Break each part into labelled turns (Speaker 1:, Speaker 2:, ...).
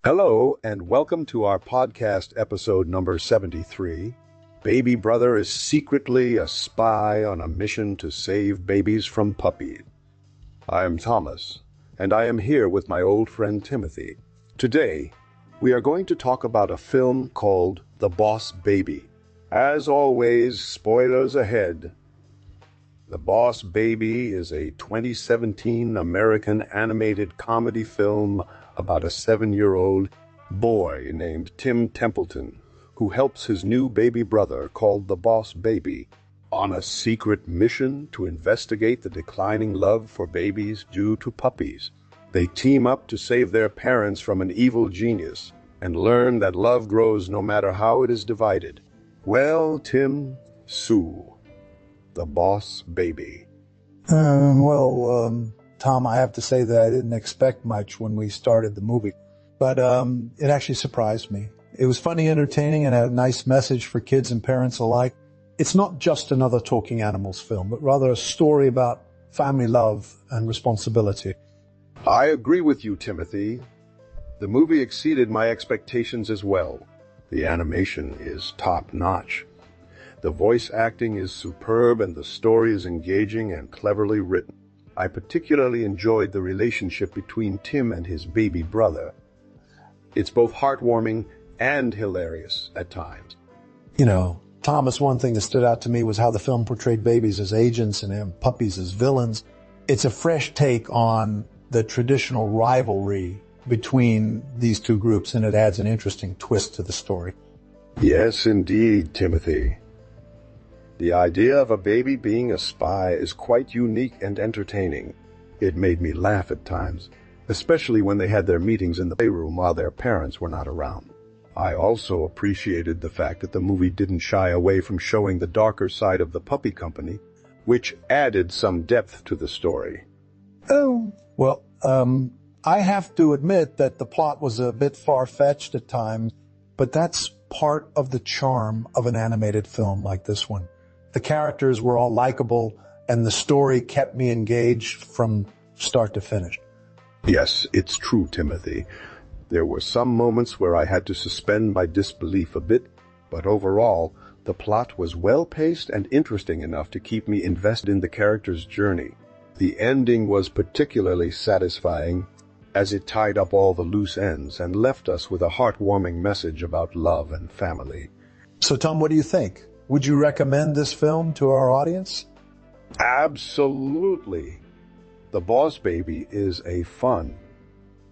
Speaker 1: Hello, and welcome to our podcast episode number 73. Baby brother is secretly a spy on a mission to save babies from puppies. I am Thomas, and I am here with my old friend Timothy. Today, we are going to talk about a film called The Boss Baby. As always, spoilers ahead. The Boss Baby is a 2017 American animated comedy film about a 7-year-old boy named Tim Templeton, who helps his new baby brother, called the Boss Baby, on a secret mission to investigate the declining love for babies due to puppies. They team up to save their parents from an evil genius and learn that love grows no matter how it is divided. Well, Tim, Sue, the Boss Baby.
Speaker 2: Tom, I have to say that I didn't expect much when we started the movie, but it actually surprised me. It was funny, entertaining, and had a nice message for kids and parents alike. It's not just another talking animals film, but rather a story about family love and responsibility.
Speaker 1: I agree with you, Timothy. The movie exceeded my expectations as well. The animation is top-notch. The voice acting is superb, and the story is engaging and cleverly written. I particularly enjoyed the relationship between Tim and his baby brother. It's both heartwarming and hilarious at times.
Speaker 2: You know, Thomas, one thing that stood out to me was how the film portrayed babies as agents and puppies as villains. It's a fresh take on the traditional rivalry between these two groups, and it adds an interesting twist to the story.
Speaker 1: Yes, indeed, Timothy. The idea of a baby being a spy is quite unique and entertaining. It made me laugh at times, especially when they had their meetings in the playroom while their parents were not around. I also appreciated the fact that the movie didn't shy away from showing the darker side of the puppy company, which added some depth to the story.
Speaker 2: I have to admit that the plot was a bit far-fetched at times, but that's part of the charm of an animated film like this one. The characters were all likable, and the story kept me engaged from start to finish.
Speaker 1: Yes, it's true, Timothy. There were some moments where I had to suspend my disbelief a bit, but overall, the plot was well-paced and interesting enough to keep me invested in the characters' journey. The ending was particularly satisfying, as it tied up all the loose ends and left us with a heartwarming message about love and family.
Speaker 2: So, Tom, what do you think? Would you recommend this film to our audience?
Speaker 1: Absolutely. The Boss Baby is a fun,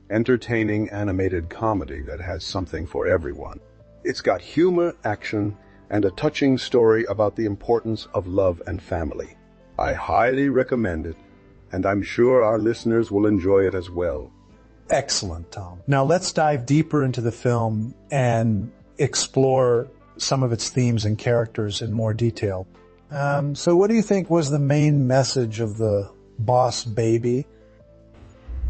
Speaker 1: entertaining animated comedy that has something for everyone. It's got humor, action, and a touching story about the importance of love and family. I highly recommend it, and I'm sure our listeners will enjoy it as well.
Speaker 2: Excellent, Tom. Now let's dive deeper into the film and explore some of its themes and characters in more detail. So what do you think was the main message of the Boss Baby?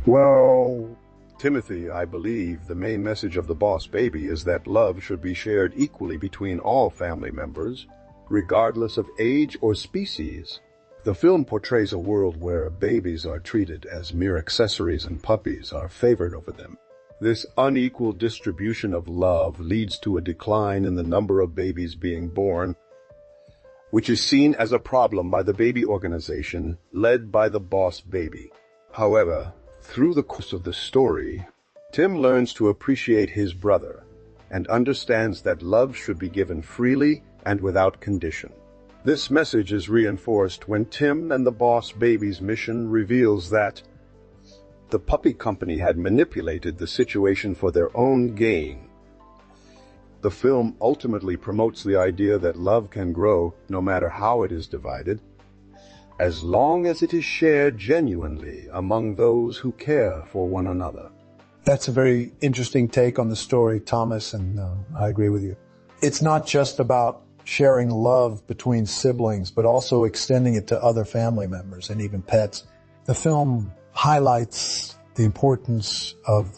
Speaker 1: Well, Timothy, I believe the main message of the Boss Baby is that love should be shared equally between all family members, regardless of age or species. The film portrays a world where babies are treated as mere accessories and puppies are favored over them. This unequal distribution of love leads to a decline in the number of babies being born, which is seen as a problem by the baby organization led by the Boss Baby. However, through the course of the story, Tim learns to appreciate his brother and understands that love should be given freely and without condition. This message is reinforced when Tim and the Boss Baby's mission reveals that the puppy company had manipulated the situation for their own gain. The film ultimately promotes the idea that love can grow no matter how it is divided, as long as it is shared genuinely among those who care for one another.
Speaker 2: That's a very interesting take on the story, Thomas, and I agree with you. It's not just about sharing love between siblings, but also extending it to other family members and even pets. The film highlights the importance of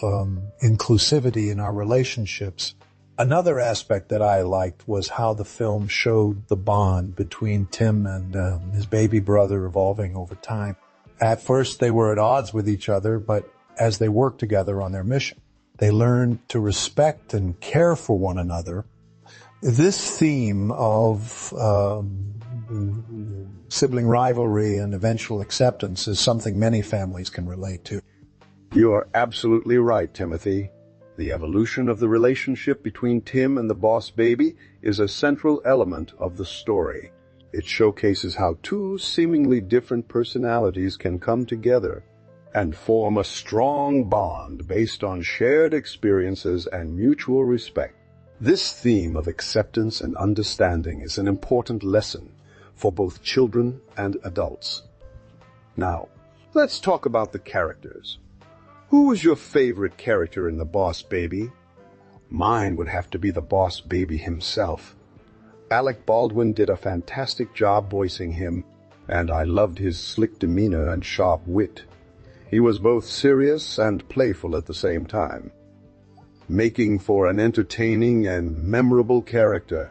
Speaker 2: inclusivity in our relationships. Another aspect that I liked was how the film showed the bond between Tim and his baby brother evolving over time. At first, they were at odds with each other, but as they worked together on their mission, They learn to respect and care for one another. This theme of sibling rivalry and eventual acceptance is something many families can relate to.
Speaker 1: You are absolutely right, Timothy. The evolution of the relationship between Tim and the boss baby is a central element of the story. It showcases how two seemingly different personalities can come together and form a strong bond based on shared experiences and mutual respect. This theme of acceptance and understanding is an important lesson for both children and adults. Now, let's talk about the characters. Who was your favorite character in The Boss Baby? Mine would have to be the Boss Baby himself. Alec Baldwin did a fantastic job voicing him, and I loved his slick demeanor and sharp wit. He was both serious and playful at the same time, making for an entertaining and memorable character.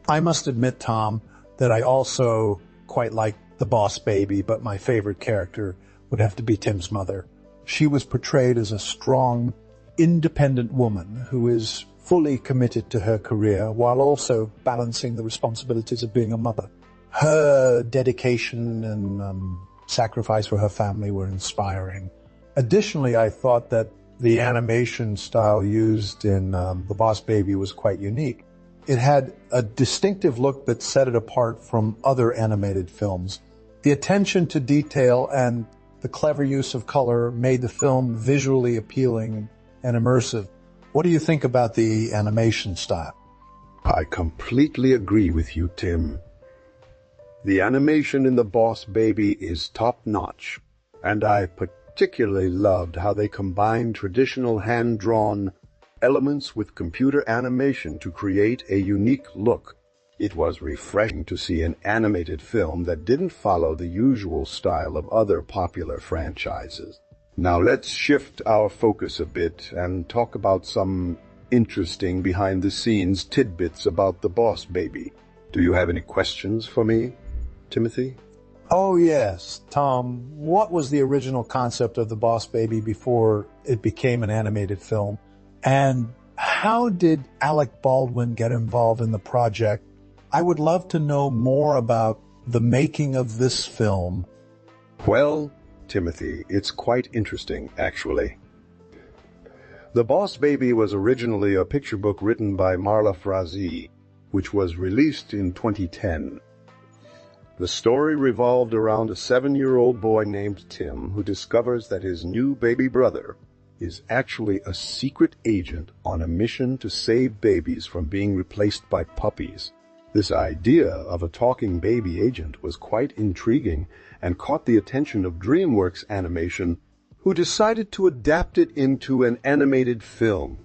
Speaker 2: I must admit, Tom, that I also quite liked the Boss Baby, but my favorite character would have to be Tim's mother. She was portrayed as a strong, independent woman who is fully committed to her career while also balancing the responsibilities of being a mother. Her dedication and sacrifice for her family were inspiring. Additionally, I thought that the animation style used in The Boss Baby was quite unique. It had a distinctive look that set it apart from other animated films. The attention to detail and the clever use of color made the film visually appealing and immersive. What do you think about the animation style?
Speaker 1: I completely agree with you, Tim. The animation in The Boss Baby is top-notch, and I particularly loved how they combined traditional hand-drawn elements with computer animation to create a unique look. It was refreshing to see an animated film that didn't follow the usual style of other popular franchises. Now let's shift our focus a bit and talk about some interesting behind-the-scenes tidbits about The Boss Baby. Do you have any questions for me, Timothy?
Speaker 2: Oh yes, Tom, what was the original concept of The Boss Baby before it became an animated film? And how did Alec Baldwin get involved in the project? I would love to know more about the making of this film.
Speaker 1: Well, Timothy, it's quite interesting, actually. The Boss Baby was originally a picture book written by Marla Frazee, which was released in 2010. The story revolved around a 7-year-old boy named Tim who discovers that his new baby brother is actually a secret agent on a mission to save babies from being replaced by puppies. This idea of a talking baby agent was quite intriguing and caught the attention of DreamWorks Animation, who decided to adapt it into an animated film.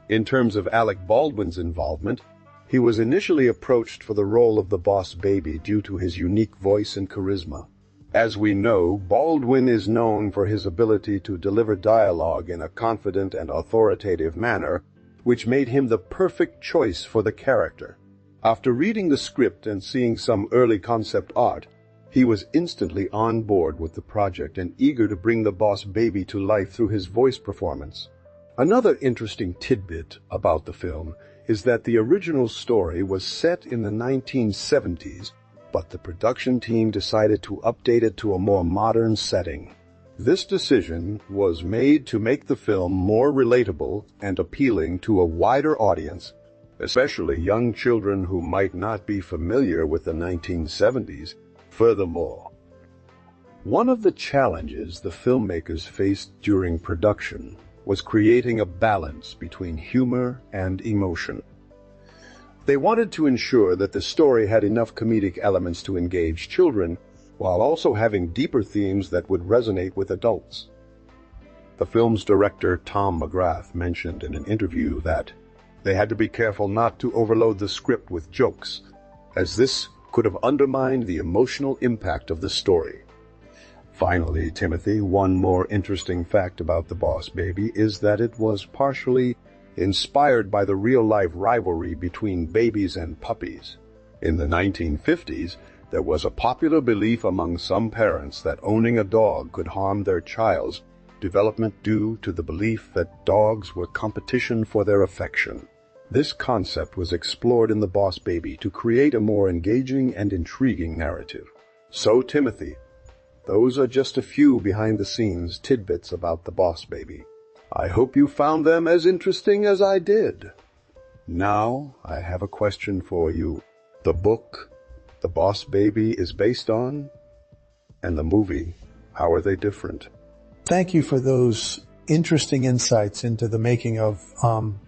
Speaker 1: In terms of Alec Baldwin's involvement, he was initially approached for the role of the Boss Baby due to his unique voice and charisma. As we know, Baldwin is known for his ability to deliver dialogue in a confident and authoritative manner, which made him the perfect choice for the character. After reading the script and seeing some early concept art, he was instantly on board with the project and eager to bring the Boss Baby to life through his voice performance. Another interesting tidbit about the film is that the original story was set in the 1970s, but the production team decided to update it to a more modern setting. This decision was made to make the film more relatable and appealing to a wider audience, especially young children who might not be familiar with the 1970s. Furthermore, one of the challenges the filmmakers faced during production was creating a balance between humor and emotion. They wanted to ensure that the story had enough comedic elements to engage children, while also having deeper themes that would resonate with adults. The film's director, Tom McGrath, mentioned in an interview that they had to be careful not to overload the script with jokes, as this could have undermined the emotional impact of the story. Finally, Timothy, one more interesting fact about The Boss Baby is that it was partially inspired by the real-life rivalry between babies and puppies. In the 1950s, there was a popular belief among some parents that owning a dog could harm their child's development due to the belief that dogs were competition for their affection. This concept was explored in The Boss Baby to create a more engaging and intriguing narrative. So, Timothy, those are just a few behind-the-scenes tidbits about The Boss Baby. I hope you found them as interesting as I did. Now, I have a question for you. The book The Boss Baby is based on, and the movie, how are they different?
Speaker 2: Thank you for those interesting insights into the making of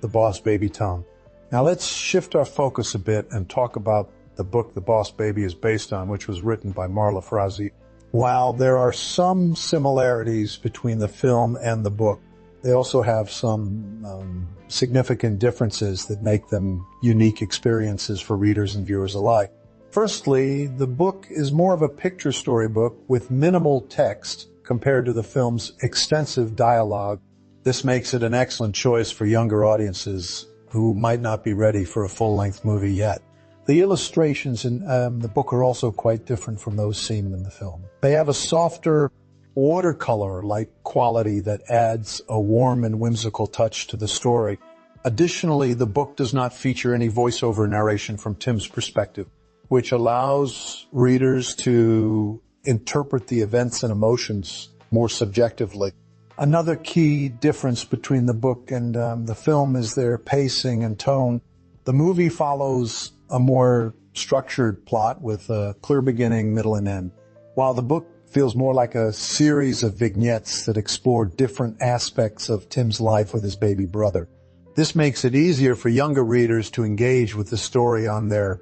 Speaker 2: The Boss Baby, Tom. Now let's shift our focus a bit and talk about the book The Boss Baby is based on, which was written by Marla Frazee. While there are some similarities between the film and the book, they also have some significant differences that make them unique experiences for readers and viewers alike. Firstly, the book is more of a picture storybook with minimal text compared to the film's extensive dialogue. This makes it an excellent choice for younger audiences who might not be ready for a full-length movie yet. The illustrations in the book are also quite different from those seen in the film. They have a softer, watercolor-like quality that adds a warm and whimsical touch to the story. Additionally, the book does not feature any voiceover narration from Tim's perspective, which allows readers to interpret the events and emotions more subjectively. Another key difference between the book and the film is their pacing and tone. The movie follows a more structured plot with a clear beginning, middle, and end, while the book feels more like a series of vignettes that explore different aspects of Tim's life with his baby brother. This makes it easier for younger readers to engage with the story on their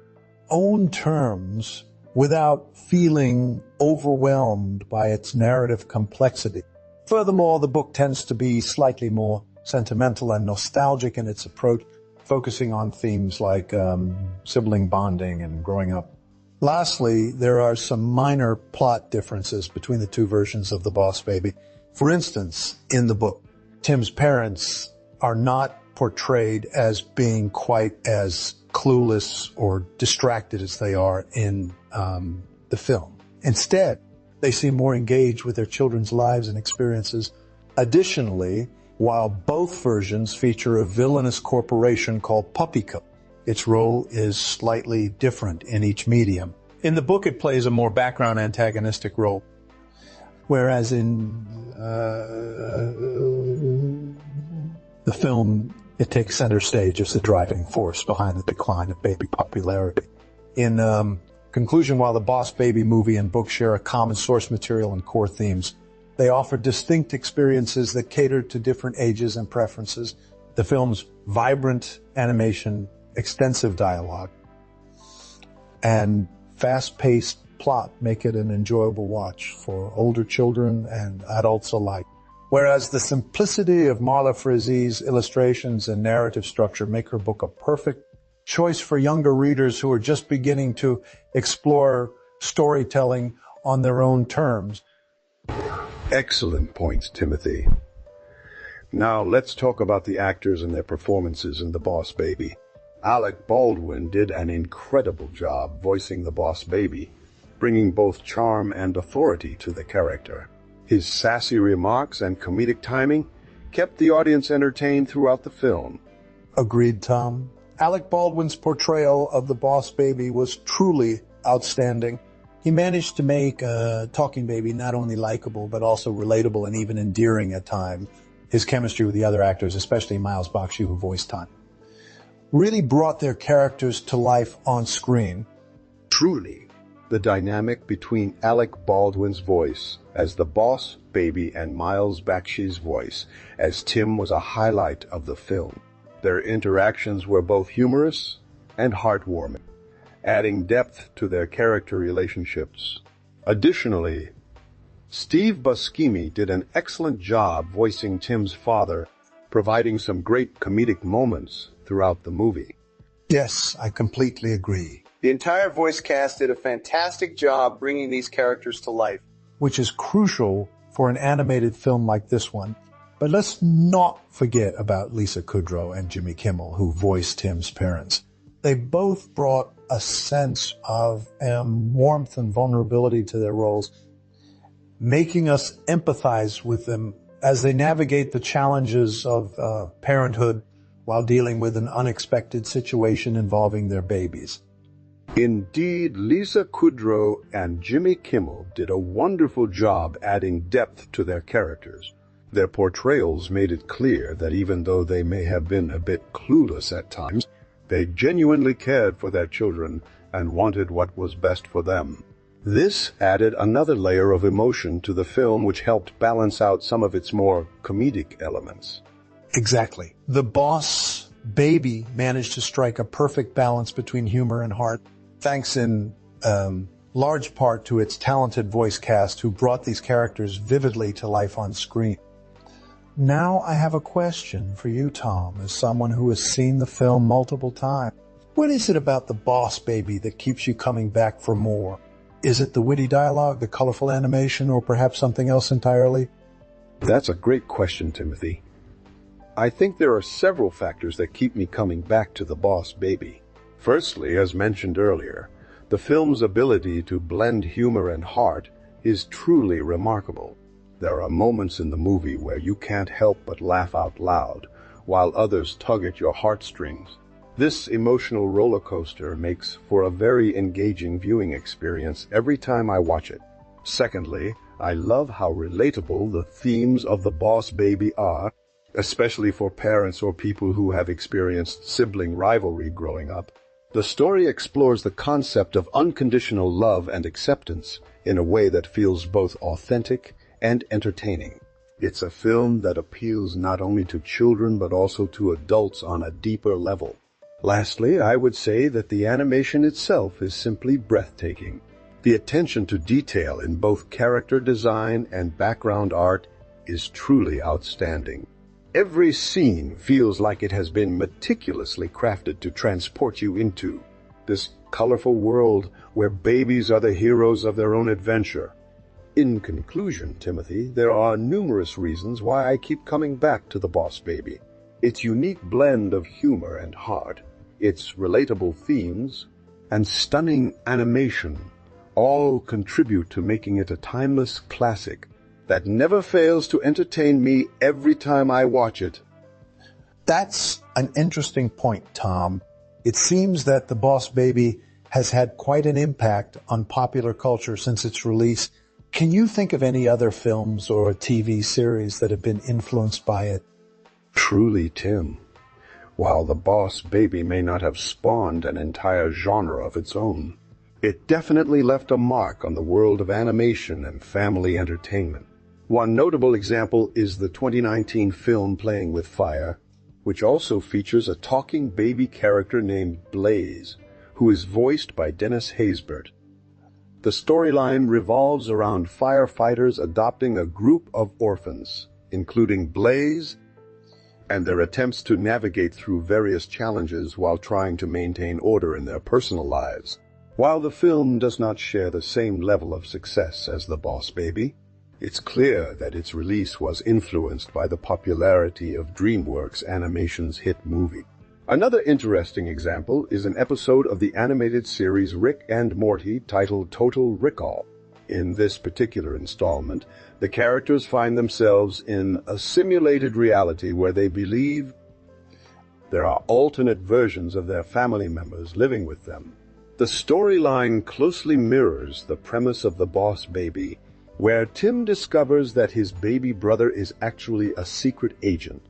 Speaker 2: own terms without feeling overwhelmed by its narrative complexity. Furthermore, the book tends to be slightly more sentimental and nostalgic in its approach, focusing on themes like sibling bonding and growing up. Lastly, there are some minor plot differences between the two versions of The Boss Baby. For instance, in the book, Tim's parents are not portrayed as being quite as clueless or distracted as they are in the film. Instead, they seem more engaged with their children's lives and experiences. Additionally, while both versions feature a villainous corporation called Puppy, its role is slightly different in each medium. In the book, it plays a more background antagonistic role, whereas in the film, it takes center stage as the driving force behind the decline of baby popularity. In conclusion, while the Boss Baby movie and book share a common source material and core themes, they offer distinct experiences that cater to different ages and preferences. The film's vibrant animation, extensive dialogue, and fast-paced plot make it an enjoyable watch for older children and adults alike. Whereas the simplicity of Marla Frazee's illustrations and narrative structure make her book a perfect choice for younger readers who are just beginning to explore storytelling on their own terms.
Speaker 1: Excellent points, Timothy. Now let's talk about the actors and their performances in The Boss Baby. Alec Baldwin did an incredible job voicing the Boss Baby, bringing both charm and authority to the character. His sassy remarks and comedic timing kept the audience entertained throughout the film.
Speaker 2: Agreed, Tom. Alec Baldwin's portrayal of the Boss Baby was truly outstanding. He managed to make Talking Baby not only likable, but also relatable and even endearing at times. His chemistry with the other actors, especially Miles Bakshi, who voiced Tom, really brought their characters to life on screen.
Speaker 1: Truly, the dynamic between Alec Baldwin's voice as the Boss Baby and Miles Bakshi's voice as Tim was a highlight of the film. Their interactions were both humorous and heartwarming, adding depth to their character relationships. Additionally, Steve Buscemi did an excellent job voicing Tim's father, providing some great comedic moments throughout the movie.
Speaker 2: Yes, I completely agree.
Speaker 3: The entire voice cast did a fantastic job bringing these characters to life,
Speaker 2: which is crucial for an animated film like this one. But let's not forget about Lisa Kudrow and Jimmy Kimmel, who voiced Tim's parents. They both brought a sense of warmth and vulnerability to their roles, making us empathize with them as they navigate the challenges of parenthood while dealing with an unexpected situation involving their babies.
Speaker 1: Indeed, Lisa Kudrow and Jimmy Kimmel did a wonderful job adding depth to their characters. Their portrayals made it clear that even though they may have been a bit clueless at times, they genuinely cared for their children and wanted what was best for them. This added another layer of emotion to the film, which helped balance out some of its more comedic elements.
Speaker 2: Exactly. The Boss Baby managed to strike a perfect balance between humor and heart, thanks in large part to its talented voice cast who brought these characters vividly to life on screen. Now I have a question for you, Tom, as someone who has seen the film multiple times. What is it about the Boss Baby that keeps you coming back for more? Is it the witty dialogue, the colorful animation, or perhaps something else entirely?
Speaker 1: That's a great question, Timothy. I think there are several factors that keep me coming back to The Boss Baby. Firstly, as mentioned earlier, the film's ability to blend humor and heart is truly remarkable. There are moments in the movie where you can't help but laugh out loud, while others tug at your heartstrings. This emotional roller coaster makes for a very engaging viewing experience every time I watch it. Secondly, I love how relatable the themes of The Boss Baby are, especially for parents or people who have experienced sibling rivalry growing up. The story explores the concept of unconditional love and acceptance in a way that feels both authentic and entertaining. It's a film that appeals not only to children but also to adults on a deeper level. Lastly, I would say that the animation itself is simply breathtaking. The attention to detail in both character design and background art is truly outstanding. Every scene feels like it has been meticulously crafted to transport you into this colorful world where babies are the heroes of their own adventure. In conclusion, Timothy, there are numerous reasons why I keep coming back to The Boss Baby. Its unique blend of humor and heart, its relatable themes, and stunning animation all contribute to making it a timeless classic that never fails to entertain me every time I watch it.
Speaker 2: That's an interesting point, Tom. It seems that The Boss Baby has had quite an impact on popular culture since its release. Can you think of any other films or TV series that have been influenced by it?
Speaker 1: Truly, Tim. While The Boss Baby may not have spawned an entire genre of its own, it definitely left a mark on the world of animation and family entertainment. One notable example is the 2019 film Playing with Fire, which also features a talking baby character named Blaze, who is voiced by Dennis Haysbert. The storyline revolves around firefighters adopting a group of orphans, including Blaze, and their attempts to navigate through various challenges while trying to maintain order in their personal lives. While the film does not share the same level of success as The Boss Baby, it's clear that its release was influenced by the popularity of DreamWorks Animation's hit movie. Another interesting example is an episode of the animated series Rick and Morty titled Total Recall. In this particular installment, the characters find themselves in a simulated reality where they believe there are alternate versions of their family members living with them. The storyline closely mirrors the premise of The Boss Baby, where Tim discovers that his baby brother is actually a secret agent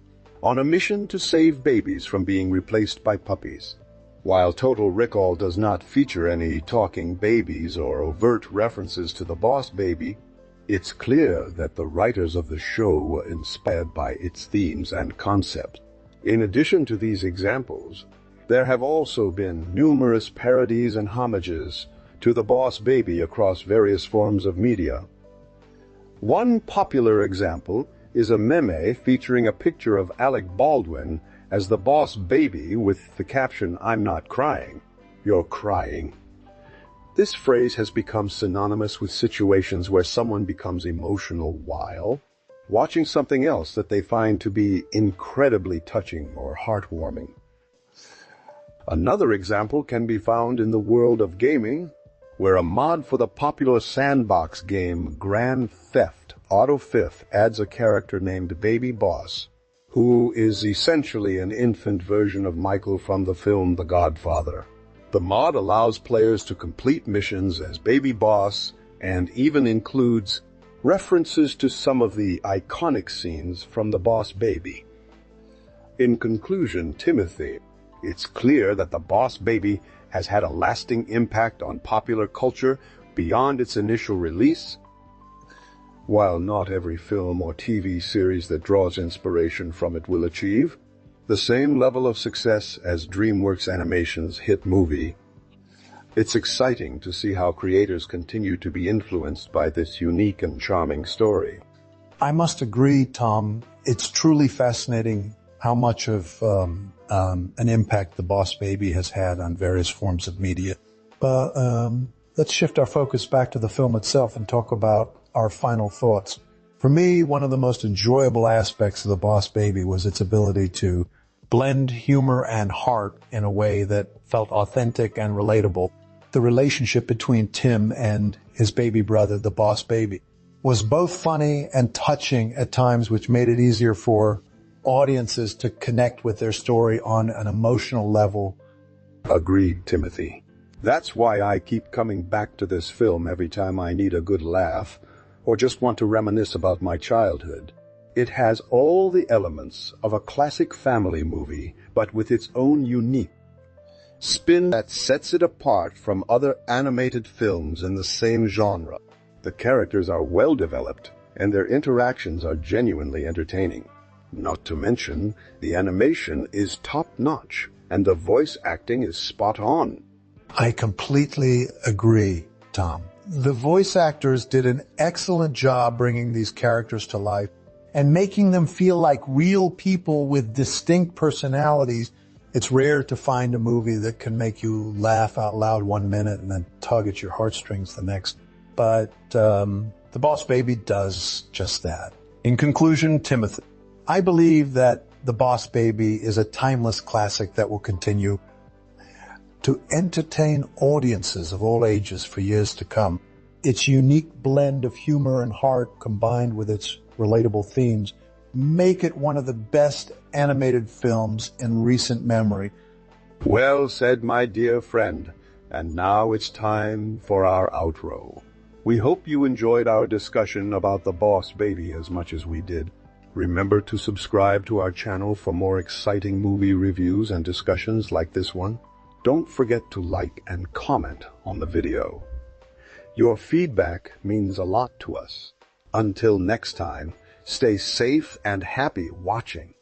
Speaker 1: on a mission to save babies from being replaced by puppies. While Total Recall does not feature any talking babies or overt references to The Boss Baby, it's clear that the writers of the show were inspired by its themes and concept. In addition to these examples, there have also been numerous parodies and homages to The Boss Baby across various forms of media. One popular example is a meme featuring a picture of Alec Baldwin as the Boss Baby with the caption, "I'm not crying, you're crying." This phrase has become synonymous with situations where someone becomes emotional while watching something else that they find to be incredibly touching or heartwarming. Another example can be found in the world of gaming, where a mod for the popular sandbox game Grand Theft Otto Fifth adds a character named Baby Boss, who is essentially an infant version of Michael from the film The Godfather. The mod allows players to complete missions as Baby Boss and even includes references to some of the iconic scenes from The Boss Baby. In conclusion, Timothy, it's clear that The Boss Baby has had a lasting impact on popular culture beyond its initial release. While not every film or TV series that draws inspiration from it will achieve the same level of success as DreamWorks Animation's hit movie, it's exciting to see how creators continue to be influenced by this unique and charming story.
Speaker 2: I must agree, Tom. It's truly fascinating how much of an impact The Boss Baby has had on various forms of media. But let's shift our focus back to the film itself and talk about our final thoughts. For me, one of the most enjoyable aspects of The Boss Baby was its ability to blend humor and heart in a way that felt authentic and relatable. The relationship between Tim and his baby brother, the Boss Baby, was both funny and touching at times, which made it easier for audiences to connect with their story on an emotional level.
Speaker 1: Agreed, Timothy. That's why I keep coming back to this film every time I need a good laugh or just want to reminisce about my childhood. It has all the elements of a classic family movie, but with its own unique spin that sets it apart from other animated films in the same genre. The characters are well developed, and their interactions are genuinely entertaining. Not to mention, the animation is top-notch, and the voice acting is spot on.
Speaker 2: I completely agree, Tom. The voice actors did an excellent job bringing these characters to life and making them feel like real people with distinct personalities. It's rare to find a movie that can make you laugh out loud 1 minute and then tug at your heartstrings the next. But The Boss Baby does just that. In conclusion, Timothy, I believe that The Boss Baby is a timeless classic that will continue to entertain audiences of all ages for years to come. Its unique blend of humor and heart combined with its relatable themes make it one of the best animated films in recent memory.
Speaker 1: Well said, my dear friend. And now it's time for our outro. We hope you enjoyed our discussion about The Boss Baby as much as we did. Remember to subscribe to our channel for more exciting movie reviews and discussions like this one. Don't forget to like and comment on the video. Your feedback means a lot to us. Until next time, stay safe and happy watching.